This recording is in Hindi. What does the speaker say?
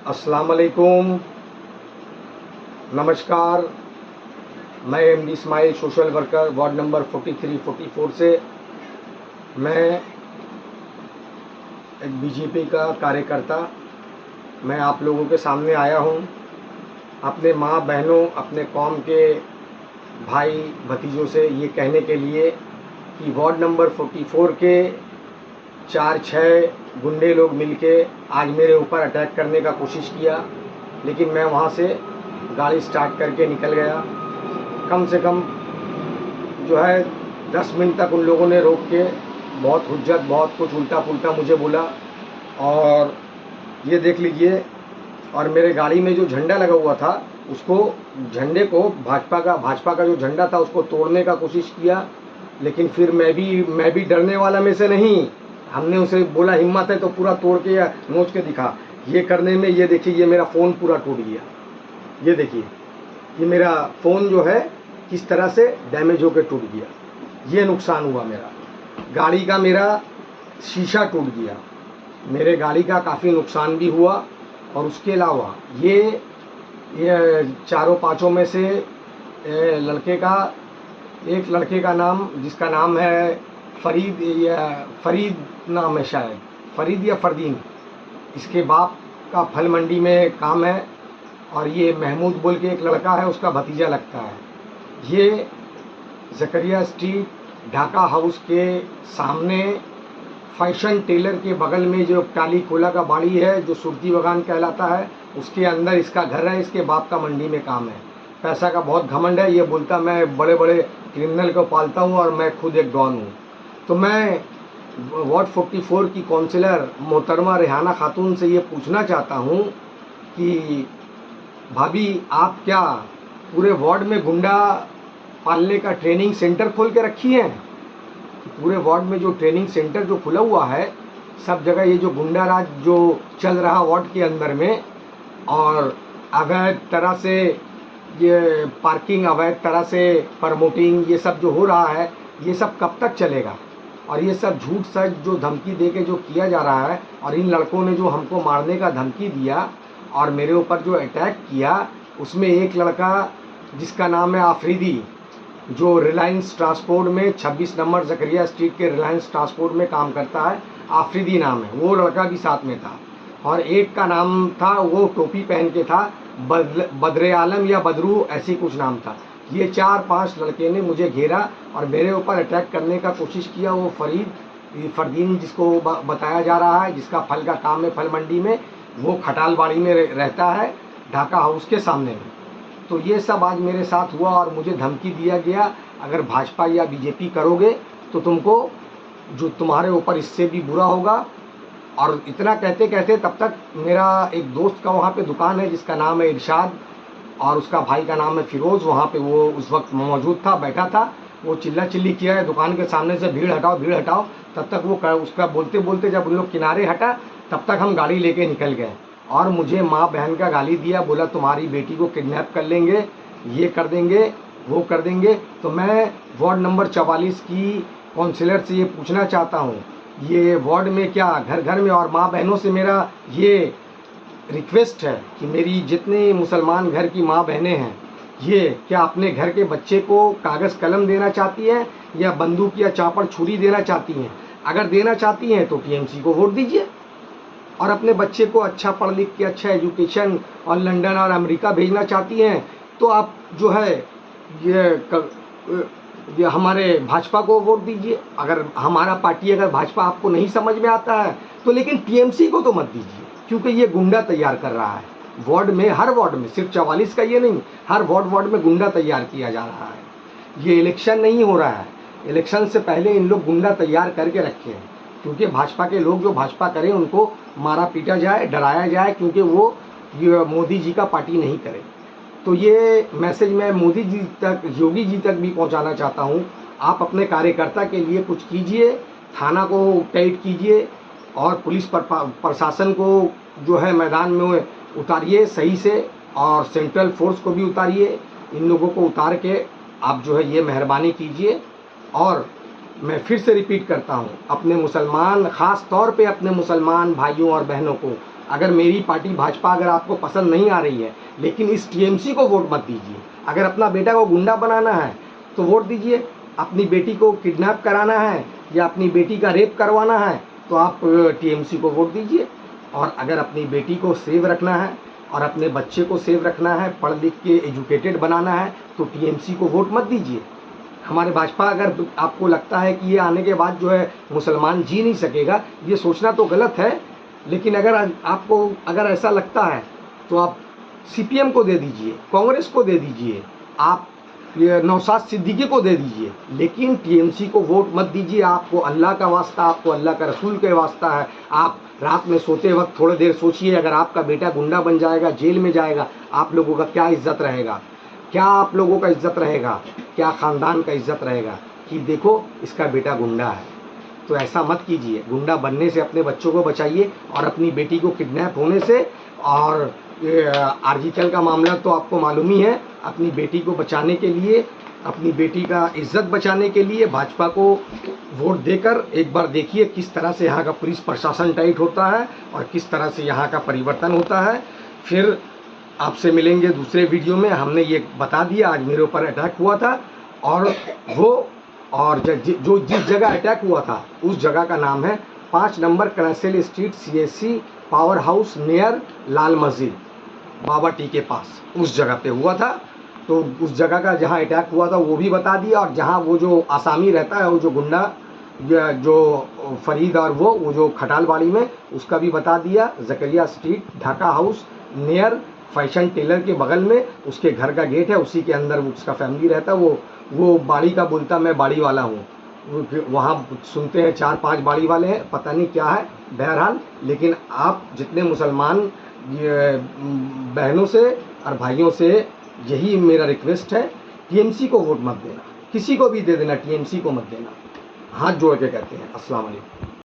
अस्सलाम वालेकुम, नमस्कार। मैं MD Ismail, social worker, ward number 43-44 से। मैं एक बीजेपी का कार्यकर्ता। मैं आप लोगों के सामने आया हूँ अपने माँ बहनों, अपने कौम के भाई भतीजों से ये कहने के लिए कि वार्ड नंबर 44 के 4-6 गुंडे लोग मिलके आज मेरे ऊपर अटैक करने का कोशिश किया, लेकिन मैं वहाँ से गाड़ी स्टार्ट करके निकल गया। कम से कम जो है 10 मिनट तक उन लोगों ने रोक के बहुत हुज्जत, बहुत कुछ उल्टा पुल्टा मुझे बोला। और ये देख लीजिए, और मेरे गाड़ी में जो झंडा लगा हुआ था उसको, झंडे को भाजपा का जो झंडा था उसको तोड़ने का कोशिश किया, लेकिन फिर मैं भी डरने वाला में से नहीं। हमने उसे बोला हिम्मत है तो पूरा तोड़ के या नोच के दिखा। ये करने में ये देखिए, ये मेरा फ़ोन पूरा टूट गया। ये देखिए, ये मेरा फ़ोन जो है किस तरह से डैमेज होकर टूट गया। ये नुकसान हुआ मेरा गाड़ी का, मेरा शीशा टूट गया, मेरे गाड़ी का काफ़ी नुकसान भी हुआ। और उसके अलावा ये चारों पाँचों में से एक लड़के का नाम, जिसका नाम है फरीद, या फरीद नाम है शायद, फरीद या फरदीन, इसके बाप का फल मंडी में काम है। और ये महमूद बोल के एक लड़का है, उसका भतीजा लगता है। ये ज़करिया स्ट्रीट ढाका हाउस के सामने फैशन टेलर के बगल में जो काली कोला का बाड़ी है, जो सुरती बगान कहलाता है, उसके अंदर इसका घर है। इसके बाप का मंडी में काम है, पैसा का बहुत घमंड है। ये बोलता मैं बड़े बड़े क्रिमिनल को पालता हूँ और मैं खुद एक डॉन हूँ। तो मैं वार्ड 44 की काउंसिलर मोहतरमा रेहाना खातून से ये पूछना चाहता हूँ कि भाभी, आप क्या पूरे वार्ड में गुंडा पालने का ट्रेनिंग सेंटर खोल के रखी है? पूरे वार्ड में जो ट्रेनिंग सेंटर जो खुला हुआ है, सब जगह ये जो गुंडा राज जो चल रहा वार्ड के अंदर में, और अवैध तरह से ये पार्किंग, अवैध तरह से प्रमोटिंग, ये सब जो हो रहा है, ये सब कब तक चलेगा? और ये सब झूठ सच जो धमकी दे के जो किया जा रहा है, और इन लड़कों ने जो हमको मारने का धमकी दिया और मेरे ऊपर जो अटैक किया, उसमें एक लड़का जिसका नाम है आफरीदी, जो रिलायंस ट्रांसपोर्ट में 26 नंबर ज़करिया स्ट्रीट के रिलायंस ट्रांसपोर्ट में काम करता है, आफरीदी नाम है, वो लड़का भी साथ में था। और एक का नाम था, वो टोपी पहन के था, बद्रे आलम या बदरू, ऐसी कुछ नाम था। ये 4-5 लड़के ने मुझे घेरा और मेरे ऊपर अटैक करने का कोशिश किया। वो फरदीन जिसको बताया जा रहा है, जिसका फल का काम है फल मंडी में, वो खटालबाड़ी में रहता है, ढाका हाउस के सामने में। तो ये सब आज मेरे साथ हुआ और मुझे धमकी दिया गया, अगर भाजपा या बीजेपी करोगे तो तुमको जो तुम्हारे ऊपर इससे भी बुरा होगा। और इतना कहते कहते तब तक मेरा एक दोस्त का वहाँ पे दुकान है, जिसका नाम है इरशाद, और उसका भाई का नाम है फिरोज़, वहाँ पे वो उस वक्त मौजूद था, बैठा था। वो चिल्ला चिल्ली किया है दुकान के सामने से, भीड़ हटाओ भीड़ हटाओ। तब तक वो उसका बोलते बोलते जब उन लोग किनारे हटा, तब तक हम गाड़ी लेके निकल गए और मुझे माँ बहन का गाली दिया, बोला तुम्हारी बेटी को किडनैप कर लेंगे, ये कर देंगे, वो कर देंगे। तो मैं वार्ड नंबर 44 की काउंसिलर से ये पूछना चाहता हूँ, ये वार्ड में क्या घर घर में और माँ बहनों से मेरा ये रिक्वेस्ट है कि मेरी जितने मुसलमान घर की माँ बहनें हैं, ये क्या अपने घर के बच्चे को कागज़ कलम देना चाहती हैं या बंदूक या चापड़ छुरी देना चाहती हैं? अगर देना चाहती हैं तो टीएमसी को वोट दीजिए, और अपने बच्चे को अच्छा पढ़ लिख के अच्छा एजुकेशन और लंदन और अमेरिका भेजना चाहती हैं तो आप जो है ये हमारे भाजपा को वोट दीजिए। अगर हमारा पार्टी, अगर भाजपा आपको नहीं समझ में आता है तो लेकिन टीएमसी को तो मत दीजिए, क्योंकि ये गुंडा तैयार कर रहा है वार्ड में, हर वार्ड में, सिर्फ 44 का ये नहीं, हर वार्ड में गुंडा तैयार किया जा रहा है। ये इलेक्शन नहीं हो रहा है, इलेक्शन से पहले इन लोग गुंडा तैयार करके रखे हैं, क्योंकि भाजपा के लोग जो भाजपा करें उनको मारा पीटा जाए, डराया जाए, क्योंकि वो ये मोदी जी का पार्टी नहीं करे। तो ये मैसेज मैं मोदी जी तक, योगी जी तक भी पहुंचाना चाहता हूं। आप अपने कार्यकर्ता के लिए कुछ कीजिए, थाना को टाइट कीजिए और पुलिस प्रशासन को जो है मैदान में उतारिए सही से, और सेंट्रल फोर्स को भी उतारिए। इन लोगों को उतार के आप जो है ये मेहरबानी कीजिए। और मैं फिर से रिपीट करता हूँ, अपने मुसलमान, ख़ास तौर पे अपने मुसलमान भाइयों और बहनों को अगर मेरी पार्टी भाजपा अगर आपको पसंद नहीं आ रही है, लेकिन इस टीएमसी को वोट मत दीजिए। अगर अपना बेटा को गुंडा बनाना है तो वोट दीजिए। अपनी बेटी को किडनैप कराना है या अपनी बेटी का रेप करवाना है तो आप टीएमसी को वोट दीजिए। और अगर अपनी बेटी को सेव रखना है और अपने बच्चे को सेव रखना है, पढ़ लिख के एजुकेटेड बनाना है, तो टीएमसी को वोट मत दीजिए। हमारे भाजपा, अगर आपको लगता है कि ये आने के बाद जो है मुसलमान जी नहीं सकेगा, ये सोचना तो गलत है। लेकिन अगर आपको अगर ऐसा लगता है तो आप सीपीएम को दे दीजिए, कांग्रेस को दे दीजिए, आप ये नौशाद सिद्दीकी को दे दीजिए, लेकिन टीएमसी को वोट मत दीजिए। आपको अल्लाह का वास्ता, आपको अल्लाह का रसूल के वास्ता है, आप रात में सोते वक्त थोड़ी देर सोचिए, अगर आपका बेटा गुंडा बन जाएगा, जेल में जाएगा, आप लोगों का क्या इज्जत रहेगा, क्या आप लोगों का इज्जत रहेगा, क्या ख़ानदान का इज्जत रहेगा कि देखो इसका बेटा गुंडा है। तो ऐसा मत कीजिए। गुंडा बनने से अपने बच्चों को बचाइए और अपनी बेटी को किडनैप होने से, और आरजीएल का मामला तो आपको मालूम ही है। अपनी बेटी को बचाने के लिए, अपनी बेटी का इज्जत बचाने के लिए भाजपा को वोट देकर एक बार देखिए किस तरह से यहाँ का पुलिस प्रशासन टाइट होता है और किस तरह से यहाँ का परिवर्तन होता है। फिर आपसे मिलेंगे दूसरे वीडियो में। हमने ये बता दिया आज मेरे ऊपर अटैक हुआ था, और जो जिस जगह अटैक हुआ था उस जगह का नाम है 5 नंबर कनेसेल street, CSC power house near Lal Masjid, Baba T के पास, उस जगह पे हुआ था। तो उस जगह का जहाँ अटैक हुआ था वो भी बता दिया, और जहाँ वो जो आसामी रहता है, वो जो गुंडा, जो फरीद और वो जो खटालबाड़ी में, उसका भी बता दिया। Zakaria street, Dhaka house near fashion tailor के बगल में उसके घर का गेट है, उसी के अंदर उसका फैमिली रहता है। वो बाड़ी का बोलता, मैं बाड़ी वाला हूँ। वहाँ सुनते हैं 4-5 बाड़ी वाले हैं, पता नहीं क्या है, बहरहाल। लेकिन आप जितने मुसलमान बहनों से और भाइयों से यही मेरा रिक्वेस्ट है, टीएमसी को वोट मत देना, किसी को भी दे देना, टीएमसी को मत देना। हाथ जोड़ के कहते हैं। अस्सलाम वालेकुम।